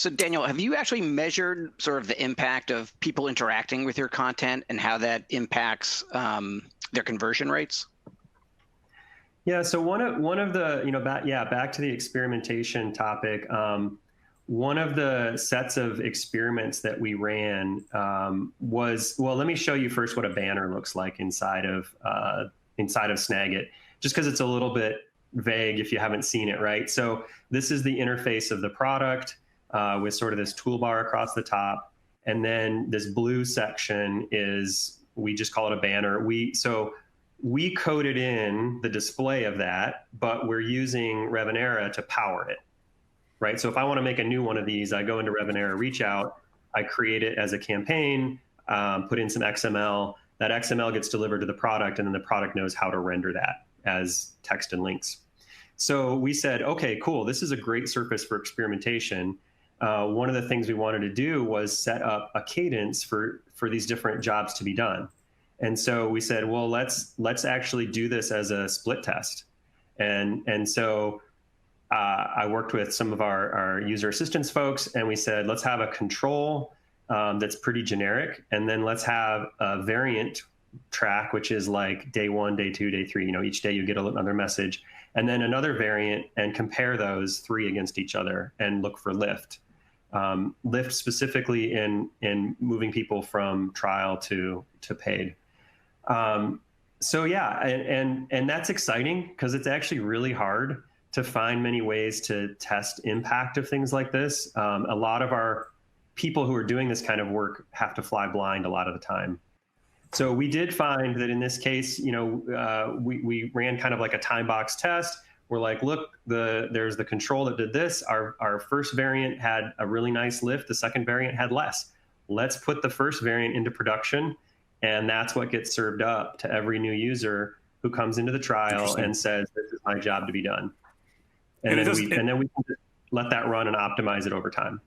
So Daniel, have you actually measured sort of the impact of people interacting with your content and how that impacts their conversion rates? Yeah, so one of the, back to the experimentation topic. One of the sets of experiments that we ran was, well, let me show you first what a banner looks like inside of Snagit, just because it's a little bit vague if you haven't seen it, right? So this is the interface of the product with sort of this toolbar across the top, and then this blue section is, we just call it a banner. We coded in the display of that, but we're using Revenera to power it, right? So if I want to make a new one of these, I go into Revenera, reach out, I create it as a campaign, put in some XML. That XML gets delivered to the product, and then the product knows how to render that as text and links. So we said, okay, cool, this is a great surface for experimentation. One of the things we wanted to do was set up a cadence for these different jobs to be done. And so we said, well, let's actually do this as a split test. And so I worked with some of our user assistance folks, and we said, let's have a control that's pretty generic, and then let's have a variant track, which is like day 1, day 2, day 3. Each day you get another message, and then another variant, and compare those 3 against each other and look for lift. Lift specifically in moving people from trial to paid. So yeah, and that's exciting because it's actually really hard to find many ways to test impact of things like this. A lot of our people who are doing this kind of work have to fly blind a lot of the time. So we did find that in this case, we ran kind of like a time box test. We're like, look, there's the control that did this. Our first variant had a really nice lift. The second variant had less. Let's put the first variant into production. And that's what gets served up to every new user who comes into the trial and says, this is my job to be done. And then we can just let that run and optimize it over time.